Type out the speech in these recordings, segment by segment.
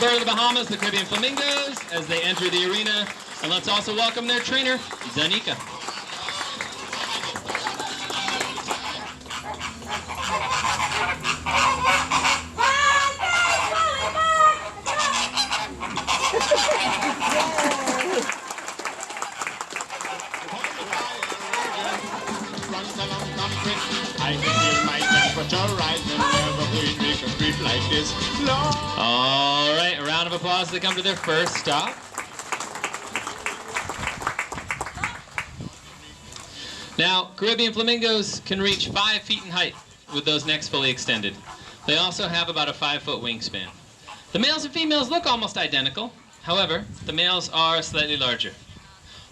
Bird of the Bahamas, the Caribbean Flamingos, as they enter the arena. And let's also welcome their trainer, Danica. I can feel my temperature rising. Never will make a trip like this. All right, a round of applause as they come to their first stop. Now, Caribbean flamingos can reach 5 feet in height with those necks fully extended. They also have about a 5-foot wingspan. The males and females look almost identical. However, the males are slightly larger,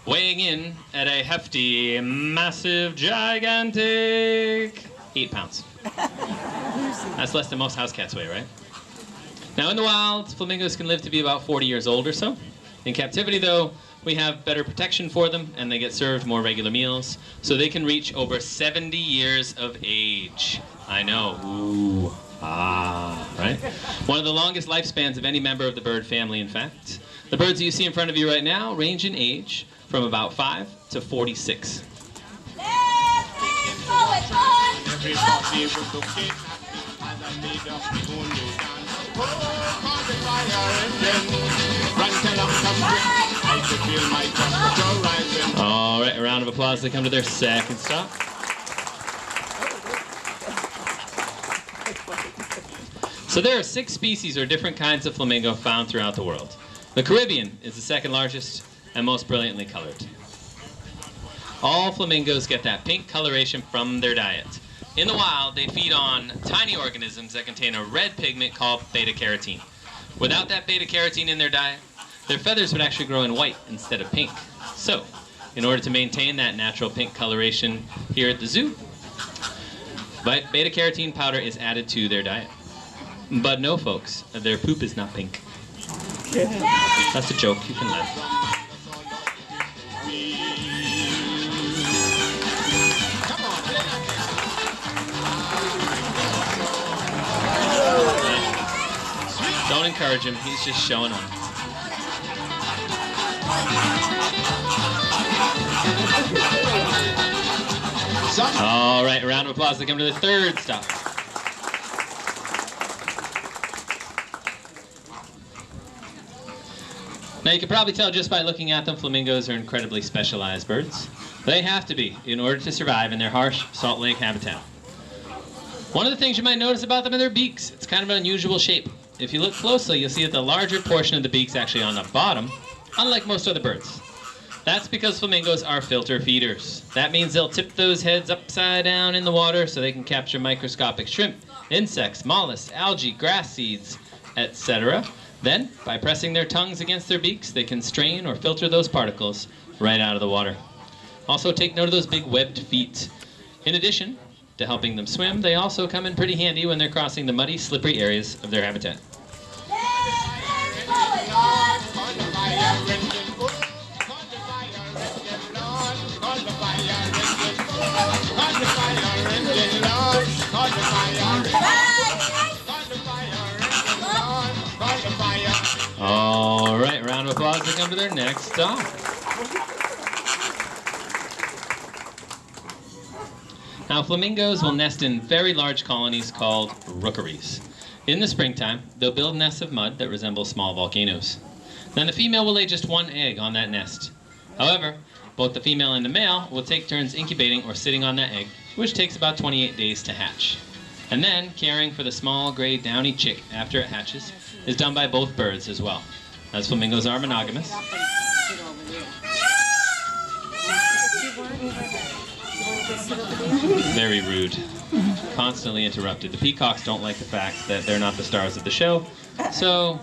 weighing in at a hefty, massive, gigantic 8 pounds. That's less than most house cats weigh, right? Now, in the wild, flamingos can live to be about 40 years old or so. In captivity, though, we have better protection for them, and they get served more regular meals, so they can reach over 70 years of age. I know. Ooh. Ah. Right? One of the longest lifespans of any member of the bird family, in fact. The birds that you see in front of you right now range in age from about 5 to 46. Everybody was looking at me as I made up the only dance. Oh, call the fire engine. Run till I'm coming. I can feel my temperature rising. All right, a round of applause. They come to their second stop. So there are 6 species or different kinds of flamingo found throughout the world. The Caribbean is the second largest and most brilliantly colored. All flamingos get that pink coloration from their diet. In the wild, they feed on tiny organisms that contain a red pigment called beta-carotene. Without that beta-carotene in their diet, their feathers would actually grow in white instead of pink. So, in order to maintain that natural pink coloration here at the zoo, beta-carotene powder is added to their diet. But no, folks, their poop is not pink. That's a joke, you can laugh. Don't encourage him, he's just showing off. All right, a round of applause to come to the third stop. Now you can probably tell just by looking at them, flamingos are incredibly specialized birds. They have to be in order to survive in their harsh salt lake habitat. One of the things you might notice about them are their beaks. It's kind of an unusual shape. If you look closely, you'll see that the larger portion of the beak's actually on the bottom, unlike most other birds. That's because flamingos are filter feeders. That means they'll tip those heads upside down in the water so they can capture microscopic shrimp, insects, mollusks, algae, grass seeds, etc. Then, by pressing their tongues against their beaks, they can strain or filter those particles right out of the water. Also, take note of those big webbed feet. In addition to helping them swim, they also come in pretty handy when they're crossing the muddy, slippery areas of their habitat. All right, round of applause to come to their next stop. Now, flamingos will nest in very large colonies called rookeries. In the springtime, they'll build nests of mud that resemble small volcanoes. Then the female will lay just 1 egg on that nest. However, both the female and the male will take turns incubating or sitting on that egg, which takes about 28 days to hatch. And then, caring for the small gray downy chick after it hatches is done by both birds as well, as flamingos are monogamous. Very rude. Constantly interrupted. The peacocks don't like the fact that they're not the stars of the show, so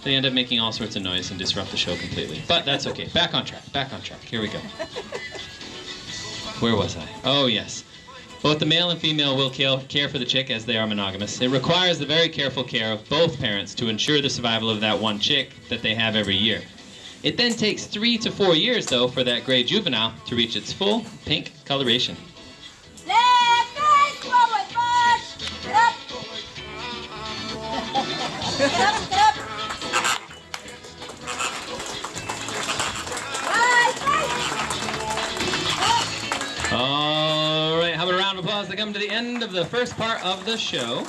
they end up making all sorts of noise and disrupt the show completely. But that's okay. Back on track. Back on track. Here we go. Where was I? Oh, yes. Both the male and female will care for the chick as they are monogamous. It requires the very careful care of both parents to ensure the survival of that one chick that they have every year. It then takes 3 to 4 years, though, for that gray juvenile to reach its full pink coloration. Left leg forward, push. Get up. Get up, get up. I come to the end of the first part of the show.